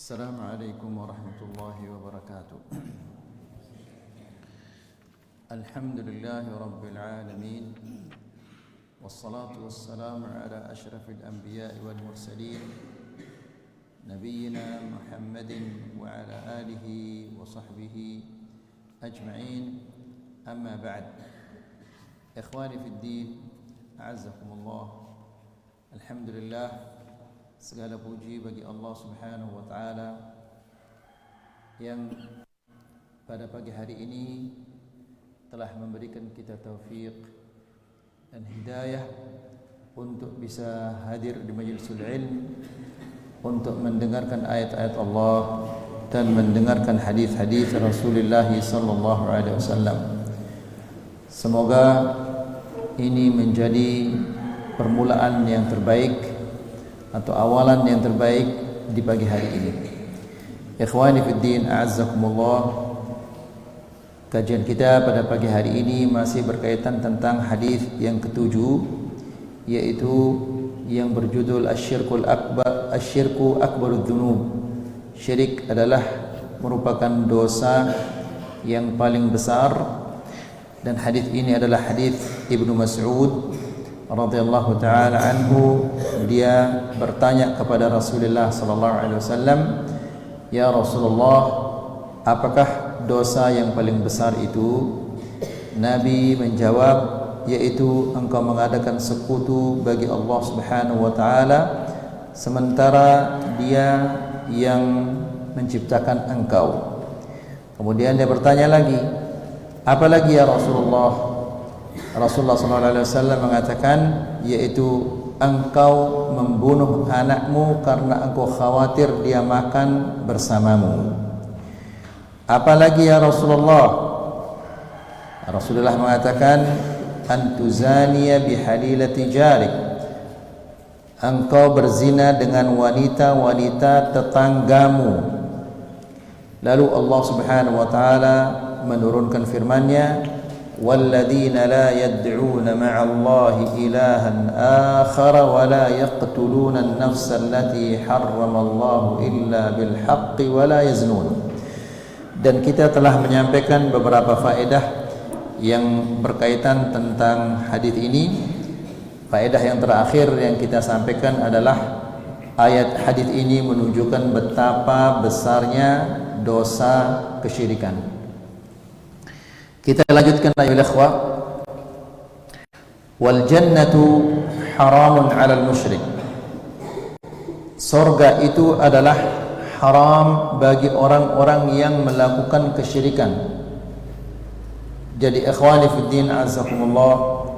Assalamualaikum warahmatullahi wabarakatuh. Alhamdulillahi rabbil alamin. Wassalatu wassalamu ala ashrafil anbiya'i wal mursalin Nabiyyina Muhammadin wa ala alihi wa sahbihi ajma'in. Amma ba'd. Ikhwani fid din, a'azzakumullah. Alhamdulillah, segala puji bagi Allah Subhanahu wa taala yang pada pagi hari ini telah memberikan kita taufik dan hidayah untuk bisa hadir di majlisul ilm, untuk mendengarkan ayat-ayat Allah dan mendengarkan hadis-hadis Rasulullah sallallahu alaihi wasallam. Semoga ini menjadi permulaan yang terbaik atau awalan yang terbaik di pagi hari ini. Ikhwani fid din, a'azzakumullah. Kajian kita pada pagi hari ini masih berkaitan tentang hadis yang ketujuh, yaitu yang berjudul Asyirku akbarudz dzunub. Syirik adalah merupakan dosa yang paling besar, dan hadis ini adalah hadis Ibnu Mas'ud radhiyallahu taala anhu. Dia bertanya kepada Rasulullah sallallahu alaihi wasallam, "Ya Rasulullah, apakah dosa yang paling besar itu?" Nabi menjawab, yaitu engkau mengadakan sekutu bagi Allah Subhanahu wa taala sementara Dia yang menciptakan engkau. Kemudian dia bertanya lagi, "Apalagi ya Rasulullah?" Rasulullah SAW mengatakan, yaitu engkau membunuh anakmu karena engkau khawatir dia makan bersamamu. Apalagi ya Rasulullah? Rasulullah mengatakan, antuzaniya bihalilati jarik, engkau berzina dengan wanita-wanita tetanggamu. Lalu Allah Subhanahu wa taala menurunkan firman-Nya, وَالَّذِينَ لَا يَدْعُونَ مَعَ اللَّهِ إِلَهًا آخَرَ وَلَا يَقْتُلُونَ النَّفْسَ الَّتِي حَرَّمَ اللَّهُ إِلَّا بِالْحَقِّ وَلَا يَزْنُونَ. Dan kita telah menyampaikan beberapa faedah yang berkaitan tentang hadis ini. Faedah yang terakhir yang kita sampaikan adalah ayat hadis ini menunjukkan betapa besarnya dosa kesyirikan. Kita lanjutkan ayol ikhwah. Wal jannatu haramun 'alal musyrik. Surga itu adalah haram bagi orang-orang yang melakukan kesyirikan. Jadi ikhwani fiddin, azakumullah,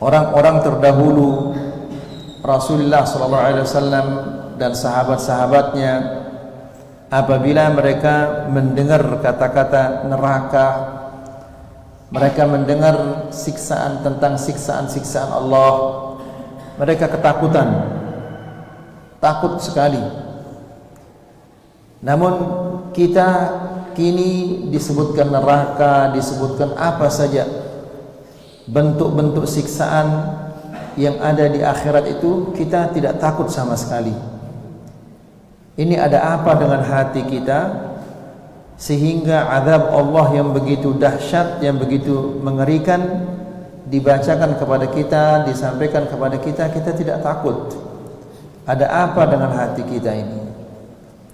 orang-orang terdahulu, Rasulullah sallallahu alaihi wasallam dan sahabat-sahabatnya, apabila mereka mendengar kata-kata neraka, mereka mendengar siksaan tentang siksaan-siksaan Allah, mereka ketakutan, takut sekali. Namun kita kini disebutkan neraka, disebutkan apa saja bentuk-bentuk siksaan yang ada di akhirat itu, kita tidak takut sama sekali. Ini ada apa dengan hati kita sehingga azab Allah yang begitu dahsyat, yang begitu mengerikan dibacakan kepada kita, disampaikan kepada kita, kita tidak takut? Ada apa dengan hati kita ini?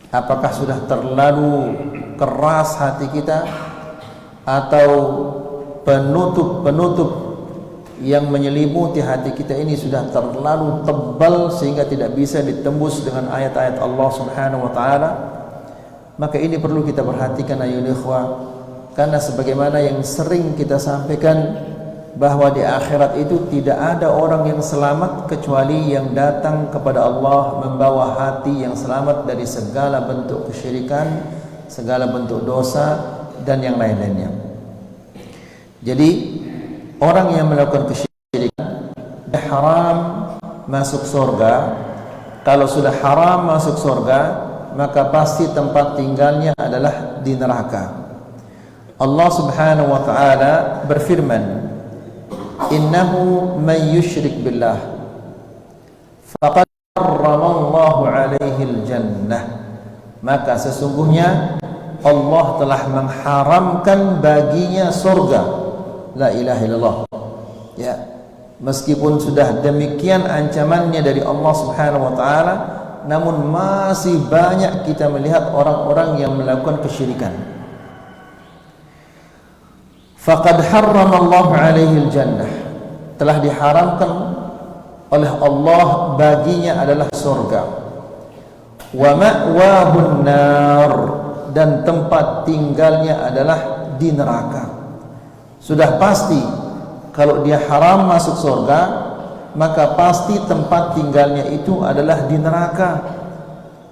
Apakah sudah terlalu keras hati kita, atau penutup-penutup yang menyelimuti hati kita ini sudah terlalu tebal sehingga tidak bisa ditembus dengan ayat-ayat Allah Subhanahu wa taala? Maka ini perlu kita perhatikan ayol ikhwah, karena sebagaimana yang sering kita sampaikan, bahwa di akhirat itu tidak ada orang yang selamat kecuali yang datang kepada Allah membawa hati yang selamat dari segala bentuk kesyirikan, segala bentuk dosa dan yang lain-lainnya. Jadi orang yang melakukan kesyirikan haram masuk surga. Kalau sudah haram masuk surga, maka pasti tempat tinggalnya adalah di neraka. Allah Subhanahu wa taala berfirman, "Innahu man yusyrik billah faqad harramallahu alaihi al-jannah maka sesungguhnya Allah telah mengharamkan baginya surga. La ilaha illallah. Ya, meskipun sudah demikian ancamannya dari Allah Subhanahu wa taala, namun masih banyak kita melihat orang-orang yang melakukan kesyirikan. Faqad harramallahu alaihi al-jannah, telah diharamkan oleh Allah baginya adalah surga. Wa ma'wahun nar, dan tempat tinggalnya adalah di neraka. Sudah pasti kalau dia haram masuk surga, maka pasti tempat tinggalnya itu adalah di neraka.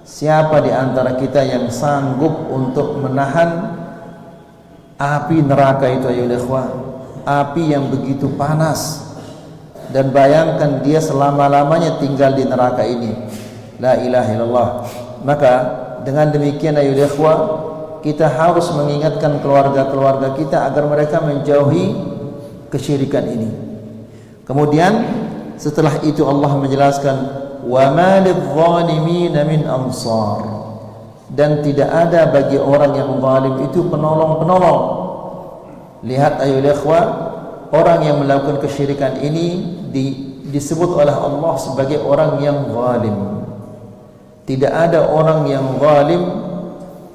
Siapa di antara kita yang sanggup untuk menahan api neraka itu, ayo ikhwah? Api yang begitu panas, dan bayangkan dia selama-lamanya tinggal di neraka ini. La ilaha illallah. Maka dengan demikian ayo ikhwah, kita harus mengingatkan keluarga-keluarga kita agar mereka menjauhi kesyirikan ini. Kemudian setelah itu Allah menjelaskan wa ma lidh-dhalimin min ansar, dan tidak ada bagi orang yang zalim itu penolong-penolong. Lihat ayo ikhwah, orang yang melakukan kesyirikan ini disebut oleh Allah sebagai orang yang zalim. Tidak ada orang yang zalim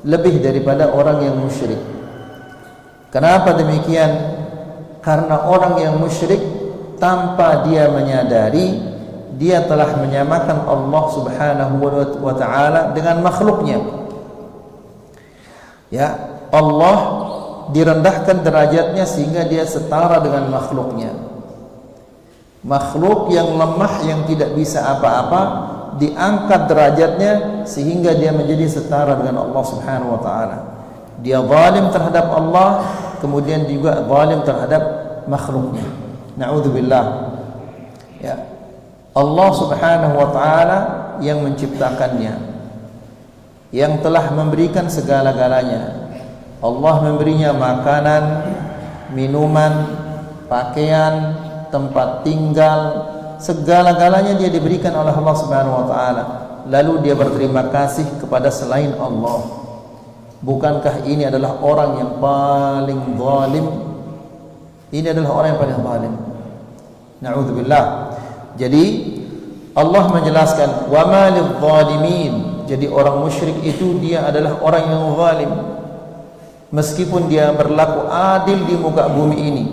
lebih daripada orang yang musyrik. Kenapa demikian? Karena orang yang musyrik tanpa dia menyadari, dia telah menyamakan Allah Subhanahu wa taala dengan makhluknya. Ya, Allah direndahkan derajatnya sehingga dia setara dengan makhluknya. Makhluk yang lemah, yang tidak bisa apa-apa, diangkat derajatnya sehingga dia menjadi setara dengan Allah Subhanahu wa taala. Dia zalim terhadap Allah, kemudian juga zalim terhadap makhluknya. Na'udzubillah. Ya. Allah Subhanahu wa taala yang menciptakannya, yang telah memberikan segala-galanya. Allah memberinya makanan, minuman, pakaian, tempat tinggal, segala-galanya dia diberikan oleh Allah Subhanahu wa taala. Lalu dia berterima kasih kepada selain Allah. Bukankah ini adalah orang yang paling zalim? Ini adalah orang yang paling zalim. Na'udzubillah. Jadi Allah menjelaskan wa ma lidh-dhalimin. Jadi orang musyrik itu dia adalah orang yang zalim. Meskipun dia berlaku adil di muka bumi ini,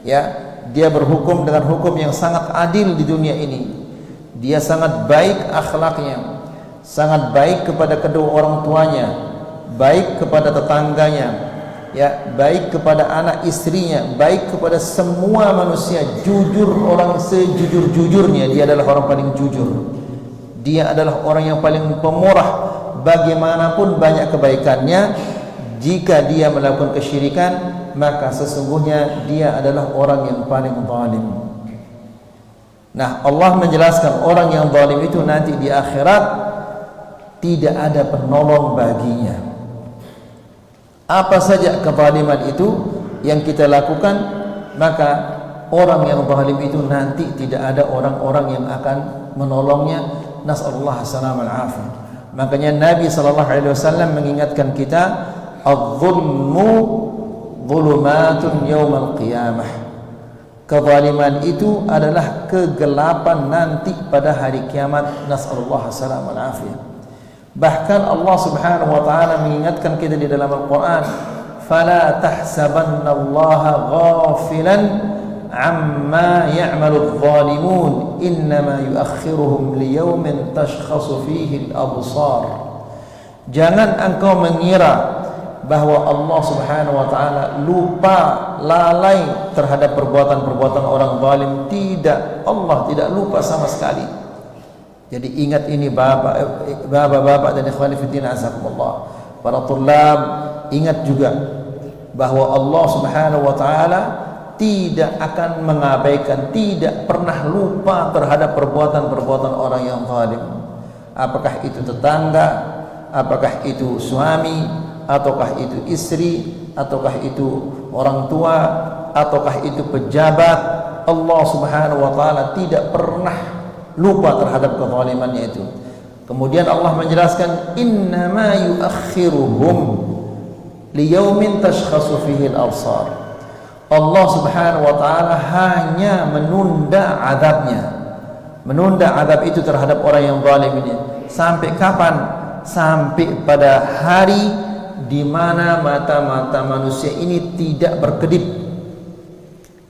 ya, dia berhukum dengan hukum yang sangat adil di dunia ini. Dia sangat baik akhlaknya, sangat baik kepada kedua orang tuanya, baik kepada tetangganya, ya, baik kepada anak istrinya, baik kepada semua manusia, jujur, orang sejujur-jujurnya. Dia adalah orang paling jujur. Dia adalah orang yang paling pemurah. Bagaimanapun banyak kebaikannya, jika dia melakukan kesyirikan, maka sesungguhnya dia adalah orang yang paling zalim. Nah, Allah menjelaskan orang yang zalim itu nanti di akhirat tidak ada penolong baginya. Apa saja kezaliman itu yang kita lakukan, maka orang yang zalim itu nanti tidak ada orang-orang yang akan menolongnya. Nasallallahu alaihi wasallam. Makanya Nabi sallallahu alaihi wasallam mengingatkan kita, adz-zulmu zulumatun yaumal qiyamah. Kezaliman itu adalah kegelapan nanti pada hari kiamat. Nasallallahu alaihi wasallam. Bahkan Allah Subhanahu wa taala mengingatkan kita di dalam Al-Qur'an, fala tahsabannallaha ghafilan amma ya'malu adh-dhalimun innama yuakhiruhum liyaumin tashkhasu fihi al-absar. Jangan engkau mengira bahwa Allah Subhanahu wa taala lupa, lalai terhadap perbuatan-perbuatan orang zalim. Tidak, Allah tidak lupa sama sekali. Jadi ingat ini bapak-bapak dan ikhwani fiddin azakumullah. Para thullab, ingat juga bahwa Allah Subhanahu wa taala tidak akan mengabaikan, tidak pernah lupa terhadap perbuatan-perbuatan orang yang zalim. Apakah itu tetangga, apakah itu suami, ataukah itu istri, ataukah itu orang tua, ataukah itu pejabat, Allah Subhanahu wa taala tidak pernah lupa terhadap kezalimannya itu. Kemudian Allah menjelaskan innama yuakhiruhum liyaumin tashkhasu fihi al-absar. Allah Subhanahu wa taala hanya menunda azabnya. Menunda azab itu terhadap orang yang zalim ini. Sampai kapan? Sampai pada hari di mana mata-mata manusia ini tidak berkedip.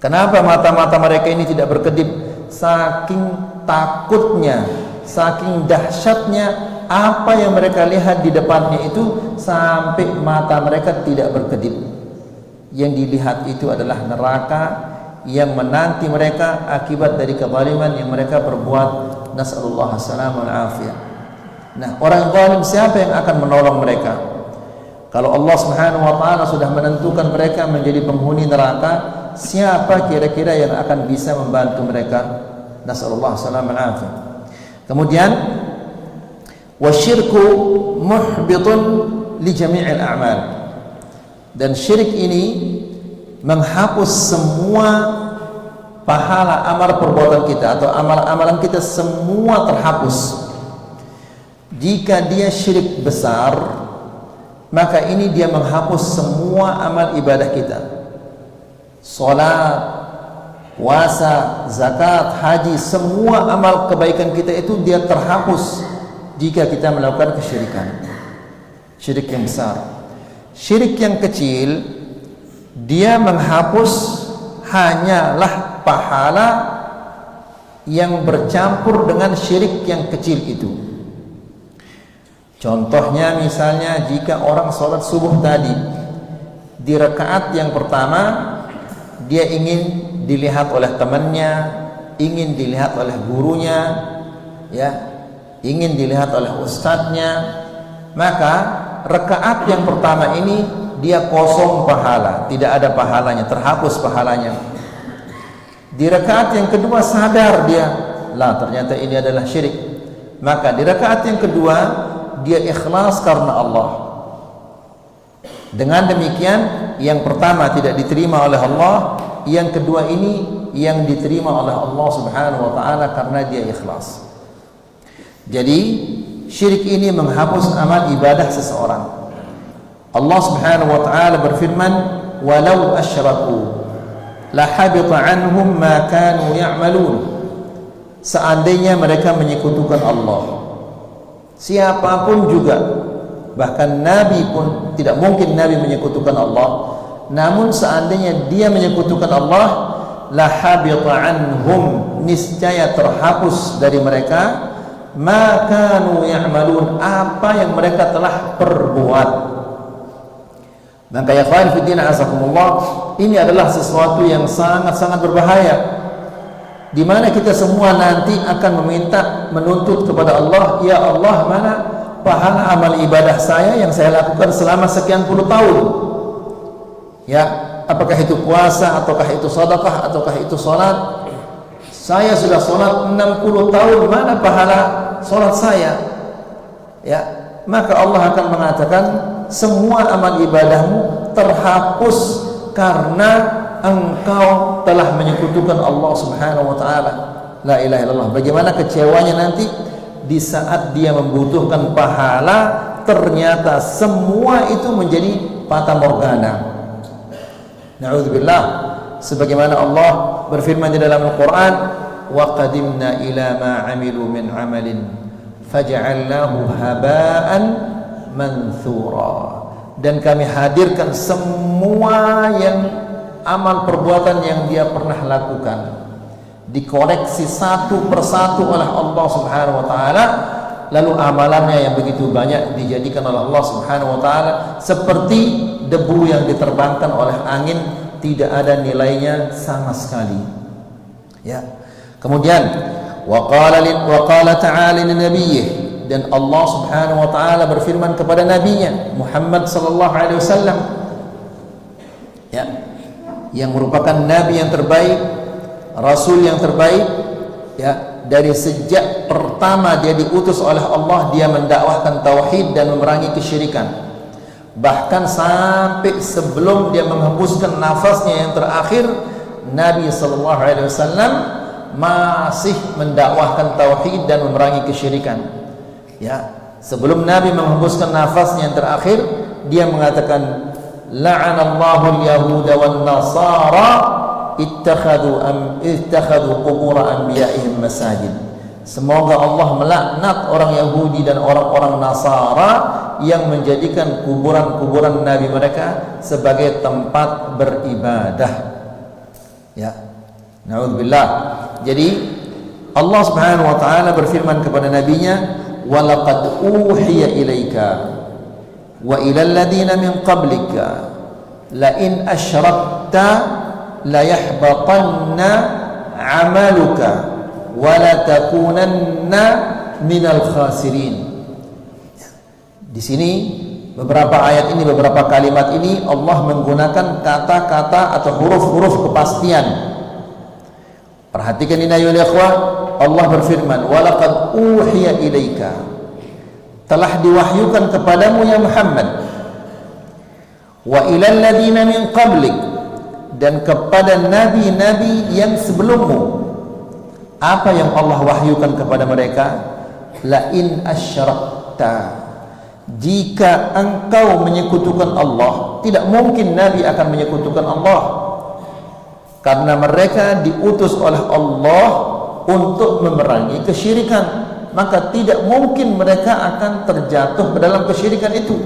Kenapa mata-mata mereka ini tidak berkedip? Saking takutnya, saking dahsyatnya apa yang mereka lihat di depannya itu, sampai mata mereka tidak berkedip. Yang dilihat itu adalah neraka yang menanti mereka akibat dari kezaliman yang mereka perbuat. Nasallallahu alaihi wasallam. Nah, orang zalim siapa yang akan menolong mereka? Kalau Allah Subhanahu wa taala sudah menentukan mereka menjadi penghuni neraka, siapa kira-kira yang akan bisa membantu mereka? Nasallallahu alaihi wasallam. Kemudian wasyirku muhbitun li jami'il a'mal. Dan syirik ini menghapus semua pahala amal perbuatan kita atau amal-amalan kita, semua terhapus. Jika dia syirik besar, maka ini dia menghapus semua amal ibadah kita. Salat, puasa, zakat, haji, semua amal kebaikan kita itu dia terhapus jika kita melakukan kesyirikan. Syirik yang besar. Syirik yang kecil, dia menghapus hanyalah pahala yang bercampur dengan syirik yang kecil itu. Contohnya misalnya jika orang sholat subuh tadi, di rakaat yang pertama dia ingin dilihat oleh temannya, ingin dilihat oleh gurunya, ya, ingin dilihat oleh ustadznya, maka rakaat yang pertama ini dia kosong pahala, tidak ada pahalanya, terhapus pahalanya. Di rakaat yang kedua sadar dia, lah ternyata ini adalah syirik. Maka di rakaat yang kedua dia ikhlas karena Allah. Dengan demikian yang pertama tidak diterima oleh Allah, yang kedua ini yang diterima oleh Allah Subhanahu wa taala karena dia ikhlas. Jadi syirik ini menghapus amal ibadah seseorang. Allah Subhanahu wa taala berfirman, "Walau asyraku la habita anhum ma kanu ya'malun." Seandainya mereka menyekutukan Allah, siapapun juga, bahkan Nabi pun tidak mungkin Nabi menyekutukan Allah. Namun seandainya dia menyekutukan Allah, la habita anhum, niscaya terhapus dari mereka ma kanu ya'malun, apa yang mereka telah perbuat. Maka ya ikhwan fillah azakumullah, ini adalah sesuatu yang sangat-sangat berbahaya, di mana kita semua nanti akan meminta, menuntut kepada Allah, ya Allah, mana pahala amal ibadah saya yang saya lakukan selama sekian puluh tahun? Ya, apakah itu puasa, ataukah itu sedekah, ataukah itu salat? Saya sudah salat 60 tahun, mana pahala salat saya? Ya, maka Allah akan mengatakan semua amal ibadahmu terhapus karena engkau telah menyekutukan Allah Subhanahu wa taala. La ilaha illallah. Bagaimana kecewanya nanti di saat dia membutuhkan pahala, ternyata semua itu menjadi fata morgana. Na'udzubillah. Sebagaimana Allah berfirman di dalam Al-Quran, wa qadimna ila ma amilu min amalin faja'alnahu haba'an manthura. Dan kami hadirkan semua yang amal perbuatan yang dia pernah lakukan, dikoreksi satu persatu oleh Allah Subhanahu wa taala, lalu amalannya yang begitu banyak dijadikan oleh Allah Subhanahu wa taala seperti debu yang diterbangkan oleh angin, tidak ada nilainya sama sekali. Ya. Kemudian wa qala ta'ala li nabiyyih, dan Allah Subhanahu wa taala berfirman kepada nabinya Muhammad sallallahu alaihi wasallam, ya, yang merupakan nabi yang terbaik, rasul yang terbaik, ya, dari sejak pertama dia diutus oleh Allah, dia mendakwahkan tauhid dan memerangi kesyirikan. Bahkan sampai sebelum dia menghembuskan nafasnya yang terakhir, Nabi sallallahu alaihi wasallam masih mendakwahkan tauhid dan memerangi kesyirikan. Ya, sebelum Nabi menghembuskan nafasnya yang terakhir, dia mengatakan la'anallahu al-yahuda wan nasara ittakhadhu qubur anbiya'ihim masajid. Semoga Allah melaknat orang Yahudi dan orang-orang Nasara yang menjadikan kuburan-kuburan nabi mereka sebagai tempat beribadah. Ya, naudzubillah. Jadi Allah Subhanahu wa taala berfirman kepada nabinya, "Walaqad uhiya ilaika wa ilal ladzina min qablika la in asyrakta la yahbatanna 'amaluka wa la takunanna minal khasirin." Di sini beberapa ayat ini, beberapa kalimat ini Allah menggunakan kata-kata atau huruf-huruf kepastian. Perhatikan ini ya ikhwah, Allah berfirman, "Walaqad uhiya ilaika." Telah diwahyukan kepadamu ya Muhammad. Wa ilal ladzina min qablik, dan kepada nabi-nabi yang sebelummu. Apa yang Allah wahyukan kepada mereka? La in asyrakta, jika engkau menyekutukan Allah, tidak mungkin nabi akan menyekutukan Allah, karena mereka diutus oleh Allah untuk memerangi kesyirikan. Maka tidak mungkin mereka akan terjatuh ke dalam kesyirikan itu.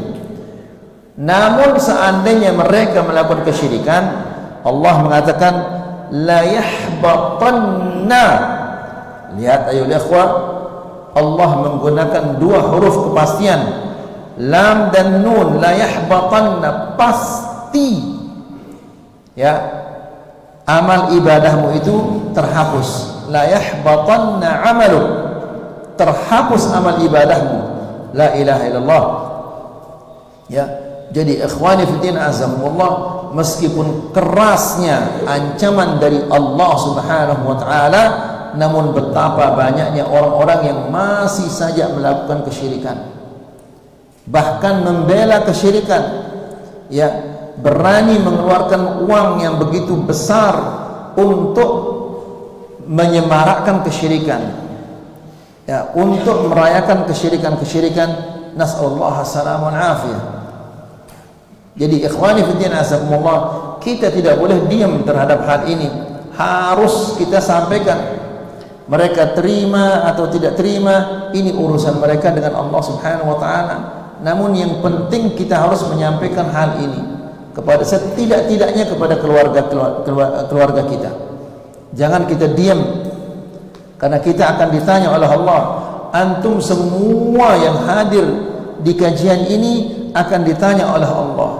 Namun seandainya mereka melakukan kesyirikan, Allah mengatakan la yahbatanna. Lihat ayo ikhwah, Allah menggunakan dua huruf kepastian, lam dan nun. La yahbatanna, pasti ya, amal ibadahmu itu terhapus. La yahbatanna amaluk, terhapus amal ibadahmu. La ilaha illallah. Ya, jadi ikhwani fillah azamullah, meskipun kerasnya ancaman dari Allah Subhanahu wa taala, namun betapa banyaknya orang-orang yang masih saja melakukan kesyirikan, bahkan membela kesyirikan, ya, berani mengeluarkan uang yang begitu besar untuk menyemarakkan kesyirikan, ya, untuk merayakan kesyirikan-kesyirikan. Nas'alullah salamun afiyah. Jadi ikhwani fillah azakumullah, kita tidak boleh diam terhadap hal ini, harus kita sampaikan. Mereka terima atau tidak terima, ini urusan mereka dengan Allah Subhanahu wa taala. Namun yang penting kita harus menyampaikan hal ini kepada setidak-tidaknya kepada keluarga kita. Jangan kita diam, karena kita akan ditanya oleh Allah. Antum semua yang hadir di kajian ini akan ditanya oleh Allah.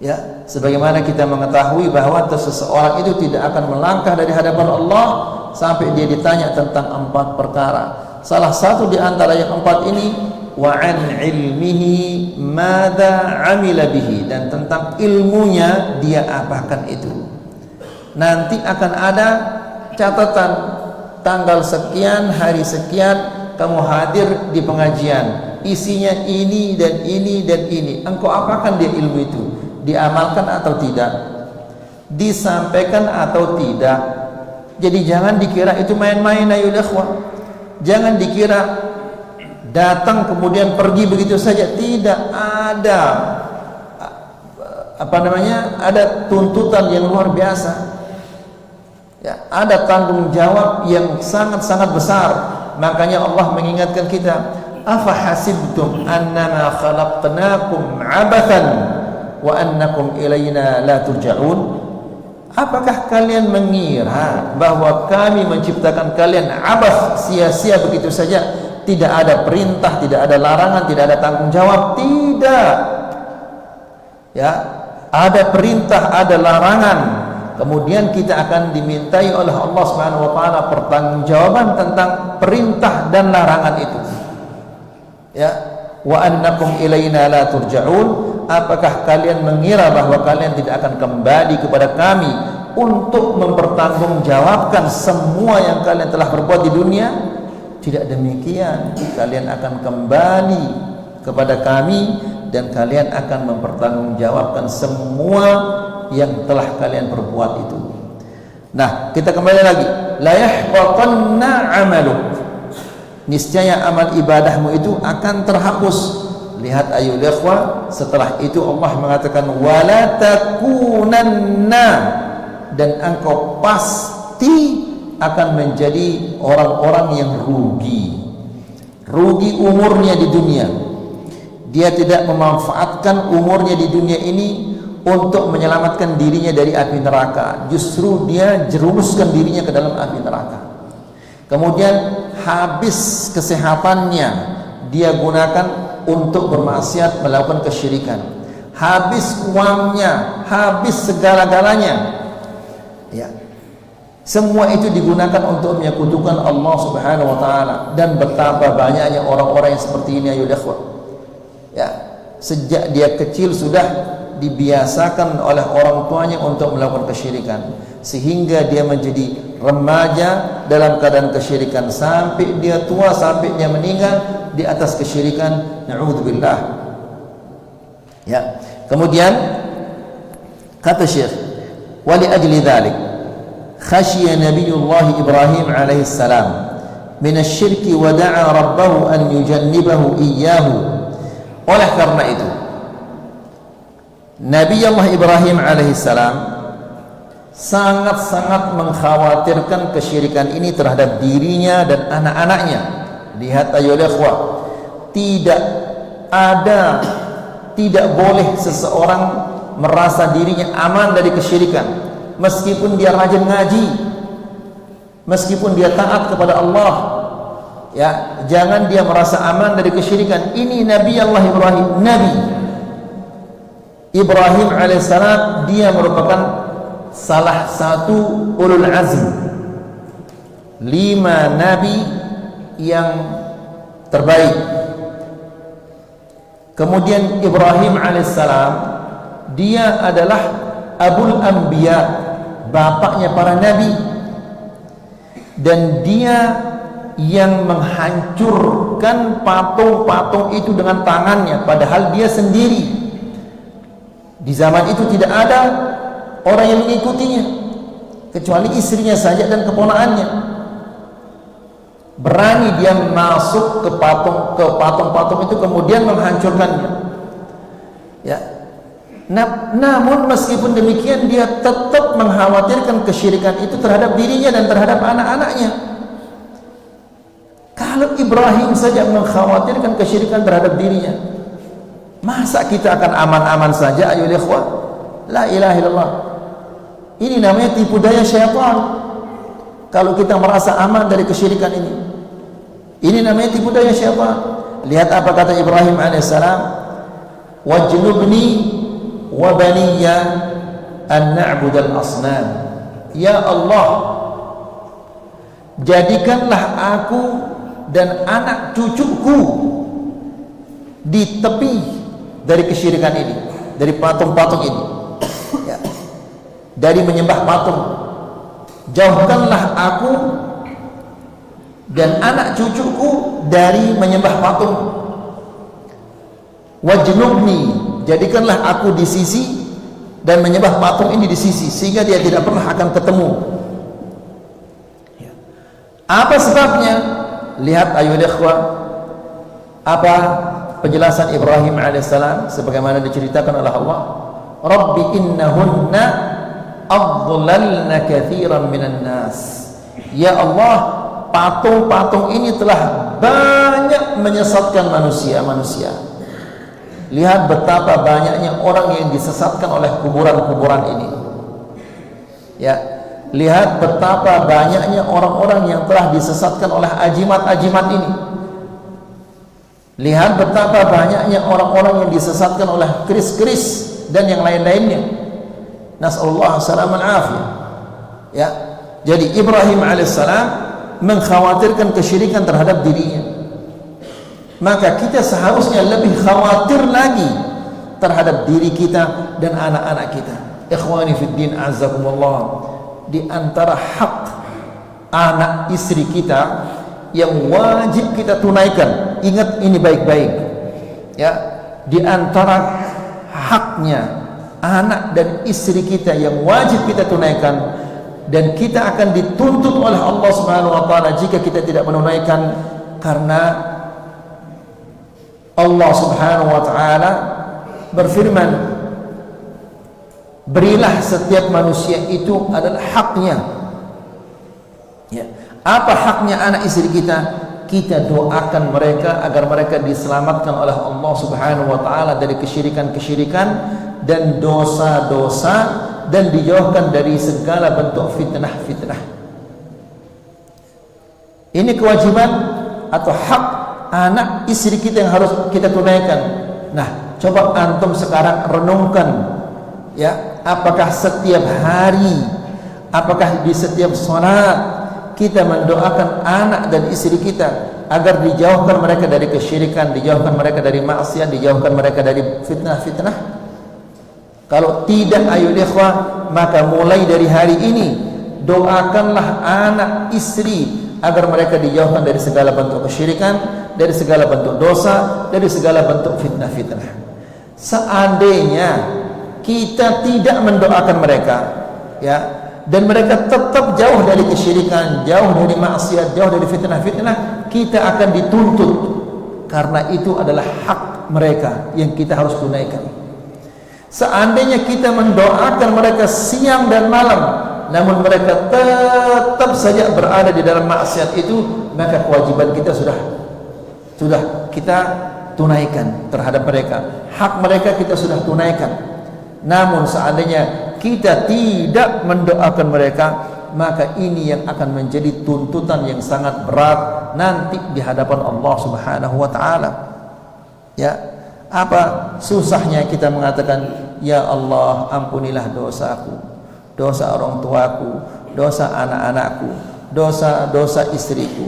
Ya, sebagaimana kita mengetahui bahwa seseorang itu tidak akan melangkah dari hadapan Allah sampai dia ditanya tentang 4 perkara. Salah satu di antara yang 4 ini, wa an ilmihi madza amila bihi, dan tentang ilmunya dia apakan itu. Nanti akan ada catatan, tanggal sekian, hari sekian kamu hadir di pengajian, isinya ini dan ini dan ini. Engkau apakan dia ilmu itu? Diamalkan atau tidak? Disampaikan atau tidak? Jadi jangan dikira itu main-main ayo ikhwah. Jangan dikira datang kemudian pergi begitu saja. Tidak, ada ada tuntutan yang luar biasa. Ya, ada tanggung jawab yang sangat-sangat besar. Makanya Allah mengingatkan kita, afa hasibtum annama khalaqnakum abathan wa annakum ilayna la turja'un. Apakah kalian mengira bahwa kami menciptakan kalian abath, sia-sia begitu saja, tidak ada perintah, tidak ada larangan, tidak ada tanggung jawab? Tidak. Ya, ada perintah, ada larangan. Kemudian kita akan dimintai oleh Allah Subhanahu wa taala pertanggungjawaban tentang perintah dan larangan itu. Ya, wa annakum ilaina la turja'un. Apakah kalian mengira bahwa kalian tidak akan kembali kepada kami untuk mempertanggungjawabkan semua yang kalian telah berbuat di dunia? Tidak demikian. Kalian akan kembali kepada kami dan kalian akan mempertanggungjawabkan semua yang telah kalian perbuat itu. Nah, kita kembali lagi. La yahbatanna amaluk. niscaya amal ibadahmu itu akan terhapus. Lihat ayol ikhwah, setelah itu Allah mengatakan wala takunanna, dan engkau pasti akan menjadi orang-orang yang rugi umurnya di dunia. Dia tidak memanfaatkan umurnya di dunia ini untuk menyelamatkan dirinya dari api neraka, justru dia jerumuskan dirinya ke dalam api neraka. Kemudian habis kesehatannya dia gunakan untuk bermaksiat, melakukan kesyirikan. Habis uangnya, habis segala-galanya, ya, semua itu digunakan untuk menyekutukan Allah Subhanahu wa taala. Dan betapa banyaknya orang-orang yang seperti ini ayo ikhwah. Ya, sejak dia kecil sudah dibiasakan oleh orang tuanya untuk melakukan kesyirikan, sehingga dia menjadi remaja dalam keadaan kesyirikan sampai dia tua, sampai dia meninggal di atas kesyirikan. Na'udzubillah. Ya. Kemudian kata Syekh, wa li ajli dzalik khashiya Nabiullah Ibrahim alaihi salam min asy-syirki wa da'a rabbahu an yujannibahu iyyahu. Oleh karena itu Nabi Allah Ibrahim alaihi salam sangat-sangat mengkhawatirkan kesyirikan ini terhadap dirinya dan anak-anaknya. Lihat ayo ikhwah, tidak boleh seseorang merasa dirinya aman dari kesyirikan meskipun dia rajin ngaji, meskipun dia taat kepada Allah. Ya, jangan dia merasa aman dari kesyirikan. Ini Nabi Allah Ibrahim, Nabi Ibrahim alaihissalam, dia merupakan salah satu ulul azm, 5 nabi yang terbaik. Kemudian Ibrahim alaihissalam, dia adalah abul anbiya, bapaknya para nabi, dan dia yang menghancurkan patung-patung itu dengan tangannya, padahal dia sendiri. Di zaman itu tidak ada orang yang mengikutinya kecuali istrinya saja dan keponakannya. Berani dia masuk ke patung-patung itu kemudian menghancurkannya. Ya. Namun meskipun demikian dia tetap mengkhawatirkan kesyirikan itu terhadap dirinya dan terhadap anak-anaknya. Kalau Ibrahim saja mengkhawatirkan kesyirikan terhadap dirinya, masa kita akan aman-aman saja ayo ikhwah? La ilaha illallah. Ini namanya tipu daya syaitan. Kalau kita merasa aman dari kesyirikan ini namanya tipu daya syaitan. Lihat apa kata Ibrahim alaihissalam, wajnubni wa baniya an na'budal asnam. Ya Allah, jadikanlah aku dan anak cucuku di tepi dari kesyirikan ini, dari patung-patung ini, ya, dari menyembah patung. Jauhkanlah aku dan anak cucuku dari menyembah patung. Wajnubni, jadikanlah aku di sisi dan menyembah patung ini di sisi, sehingga dia tidak pernah akan ketemu. Apa sebabnya? Lihat ayo ikhwah, apa penjelasan Ibrahim alaihissalam sebagaimana diceritakan oleh Allah, Rabbi innahunna adlalna katsiran minan nas. Ya Allah, patung-patung ini telah banyak menyesatkan manusia. Lihat betapa banyaknya orang yang disesatkan oleh kuburan-kuburan ini. Ya, lihat betapa banyaknya orang-orang yang telah disesatkan oleh ajimat-ajimat ini. Lihat betapa banyaknya orang-orang yang disesatkan oleh keris-keris dan yang lain-lainnya. Nas'alullah salaman afiyah. Ya, jadi Ibrahim alaihissalam mengkhawatirkan kesyirikan terhadap dirinya. Maka kita seharusnya lebih khawatir lagi terhadap diri kita dan anak-anak kita. Ikhwani fid din azzakumullah. Di antara hak anak istri kita yang wajib kita tunaikan, ingat ini baik-baik ya, di antara haknya anak dan istri kita yang wajib kita tunaikan, dan kita akan dituntut oleh Allah Subhanahu wa taala jika kita tidak menunaikan, Karena Allah Subhanahu wa taala berfirman, berilah setiap manusia itu adalah haknya. Ya. Apa haknya anak istri kita? Kita doakan mereka agar mereka diselamatkan oleh Allah Subhanahu wa taala dari kesyirikan-kesyirikan dan dosa-dosa, dan dijauhkan dari segala bentuk fitnah-fitnah. Ini kewajiban atau hak anak istri kita yang harus kita tunaikan. Nah, coba antum sekarang renungkan, ya, apakah setiap hari, apakah di setiap salat kita mendoakan anak dan istri kita agar dijauhkan mereka dari kesyirikan, dijauhkan mereka dari maksiat, dijauhkan mereka dari fitnah-fitnah? Kalau tidak, ayo ikhwah, maka mulai dari hari ini doakanlah anak istri agar mereka dijauhkan dari segala bentuk kesyirikan, dari segala bentuk dosa, dari segala bentuk fitnah-fitnah. Seandainya kita tidak mendoakan mereka, ya, dan mereka tetap jauh dari kesyirikan, jauh dari maksiat, jauh dari fitnah-fitnah, kita akan dituntut, karena itu adalah hak mereka yang kita harus tunaikan. Seandainya kita mendoakan mereka siang dan malam, namun mereka tetap saja berada di dalam maksiat itu, maka kewajiban kita sudah kita tunaikan terhadap mereka. Hak mereka kita sudah tunaikan. Namun seandainya kita tidak mendoakan mereka, maka ini yang akan menjadi tuntutan yang sangat berat nanti di hadapan Allah Subhanahu wa taala. Ya, apa susahnya kita mengatakan, ya Allah, ampunilah dosaku, dosa orang tuaku, dosa anak-anakku, dosa-dosa istriku.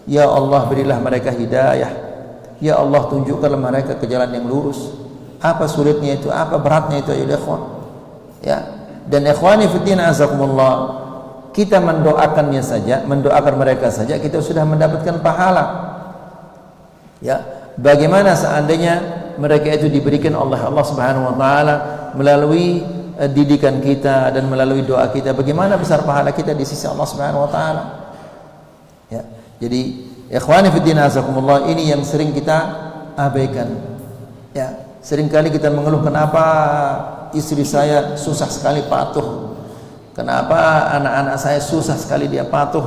Ya Allah, berilah mereka hidayah. Ya Allah, tunjukkanlah mereka ke jalan yang lurus. Apa sulitnya itu? Apa beratnya itu, ya ikhwan? Ya, dan ikhwani fiddin azakumullah, kita mendoakannya saja, mendoakan mereka saja, kita sudah mendapatkan pahala. Ya, bagaimana seandainya mereka itu diberikan oleh Allah Subhanahu wa taala melalui didikan kita dan melalui doa kita? Bagaimana besar pahala kita di sisi Allah Subhanahu wa taala? Ya, jadi ikhwani fiddin azakumullah, ini yang sering kita abaikan. Ya, seringkali kita mengeluh, kenapa istri saya susah sekali patuh, kenapa anak-anak saya susah sekali dia patuh.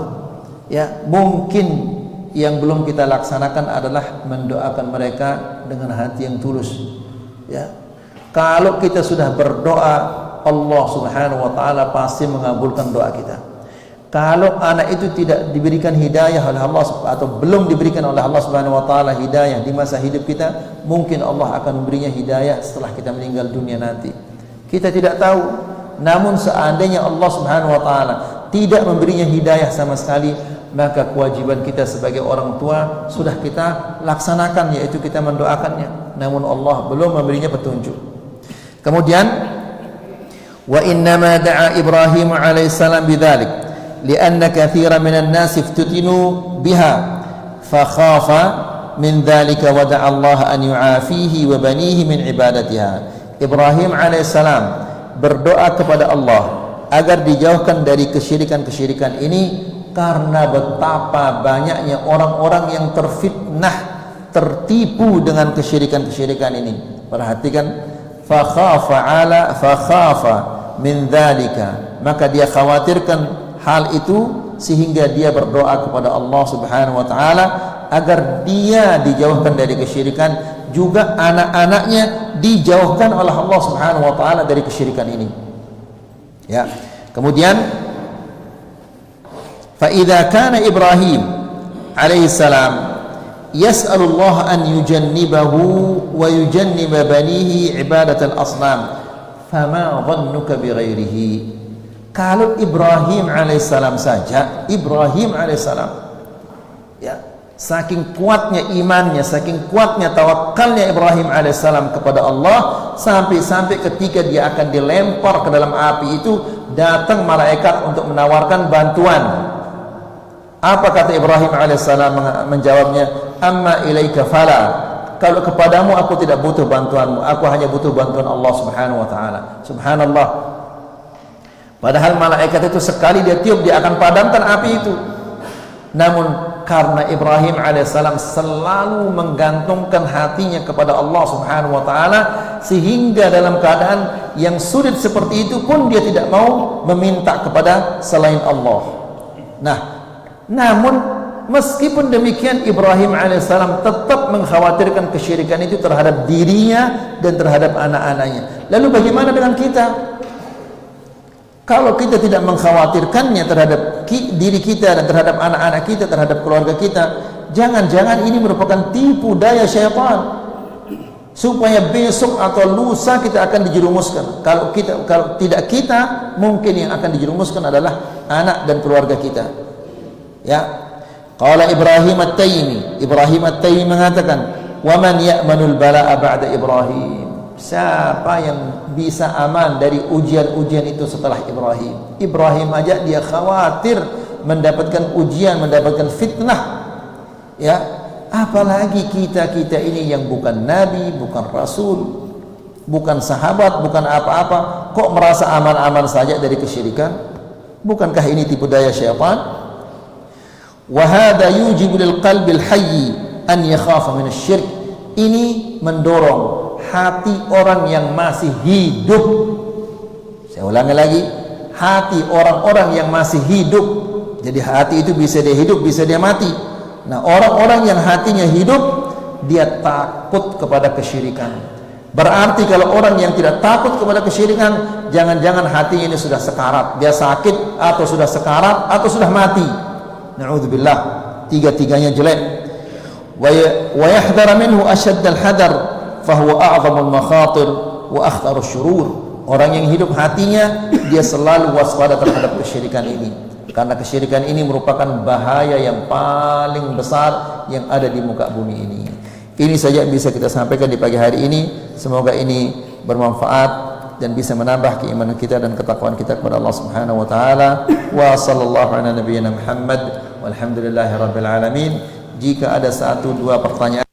Ya, mungkin yang belum kita laksanakan adalah mendoakan mereka dengan hati yang tulus. Ya, kalau kita sudah berdoa, Allah Subhanahu wa taala pasti mengabulkan doa kita. Kalau anak itu tidak diberikan hidayah oleh Allah atau belum diberikan oleh Allah Subhanahu wa taala hidayah di masa hidup kita, mungkin Allah akan memberinya hidayah setelah kita meninggal dunia nanti. Kita tidak tahu. Namun seandainya Allah Subhanahu wa taala tidak memberinya hidayah sama sekali, maka kewajiban kita sebagai orang tua sudah kita laksanakan, yaitu kita mendoakannya. Namun Allah belum memberinya petunjuk. Kemudian, wa innama da'a Ibrahim alaihissalam bidzalik lianna katsiran minan nas iftutinu biha fa khafa min dzalika wa da'a Allah an yu'afihi wa banihi min ibadatiha. Ibrahim alaihissalam berdoa kepada Allah agar dijauhkan dari kesyirikan-kesyirikan ini karena betapa banyaknya orang-orang yang terfitnah, tertipu dengan kesyirikan-kesyirikan ini. Perhatikan, fa khafa min dzalika, maka dia khawatirkan hal itu sehingga dia berdoa kepada Allah Subhanahu wa taala agar dia dijauhkan dari kesyirikan, juga anak-anaknya dijauhkan oleh Allah Subhanahu wa taala dari kesyirikan ini. Ya. Kemudian, fa idza kana Ibrahim alaihi salam yas'alullah an yujannibahu wa yujanniba banihi ibadatal asnam, fama dhannuka bighairihi. Kalau Ibrahim alaihissalam saja, Ibrahim alaihissalam, ya, saking kuatnya imannya, saking kuatnya tawakalnya Ibrahim alaihissalam kepada Allah, sampai-sampai ketika dia akan dilempar ke dalam api itu, datang malaikat untuk menawarkan bantuan. Apa kata Ibrahim alaihissalam menjawabnya? Amma ilaika fala. Kalau kepadamu aku tidak butuh bantuanmu, aku hanya butuh bantuan Allah Subhanahu wa taala. Subhanallah. Padahal malaikat itu sekali dia tiup, dia akan padamkan api itu. Namun Karena Ibrahim alaihissalam selalu menggantungkan hatinya kepada Allah subhanahu wa ta'ala, sehingga dalam keadaan yang sulit seperti itu pun dia tidak mau meminta kepada selain Allah. Nah, namun meskipun demikian Ibrahim alaihissalam tetap mengkhawatirkan kesyirikan itu terhadap dirinya dan terhadap anak-anaknya. Lalu bagaimana dengan kita? Kalau kita tidak mengkhawatirkannya terhadap diri kita dan terhadap anak-anak kita, terhadap keluarga kita, jangan-jangan ini merupakan tipu daya syaitan supaya besok atau lusa kita akan dijerumuskan. Kalau tidak kita, mungkin yang akan dijerumuskan adalah anak dan keluarga kita. Ya. Qala Ibrahim At-Taimi mengatakan, "Wa man ya'manul bala'a ba'da Ibrahim?" Siapa yang bisa aman dari ujian-ujian itu setelah Ibrahim? Ibrahim aja dia khawatir mendapatkan ujian, mendapatkan fitnah. Ya, apalagi kita ini yang bukan nabi, bukan rasul, bukan sahabat, bukan apa-apa, kok merasa aman-aman saja dari kesyirikan? Bukankah ini tipu daya syaitan? Wa hadha yujibu lil qalbil hayy an yakhafa min asy-syirk. Ini mendorong hati orang yang masih hidup. Saya ulangi lagi, hati orang-orang yang masih hidup. Jadi hati itu bisa dia hidup, bisa dia mati. Nah, orang-orang yang hatinya hidup, dia takut kepada kesyirikan. Berarti kalau orang yang tidak takut kepada kesyirikan, jangan-jangan hatinya ini sudah sekarat, dia sakit, atau sudah sekarat, atau sudah mati. Na'udzubillah, tiga-tiganya jelek. Wa yahdhar minhu ashadd al-hadar fahuwa a'zamul makhatir wa akhtarus syurur. Orang yang hidup hatinya, dia selalu waspada terhadap kesyirikan ini, karena kesyirikan ini merupakan bahaya yang paling besar yang ada di muka bumi ini. Ini saja yang bisa kita sampaikan di pagi hari ini. Semoga ini bermanfaat dan bisa menambah keimanan kita dan ketakwaan kita kepada Allah Subhanahu wa taala. Wa sallallahu ala nabiyyina Muhammad walhamdulillahirabbil alamin. Jika ada 1-2 pertanyaan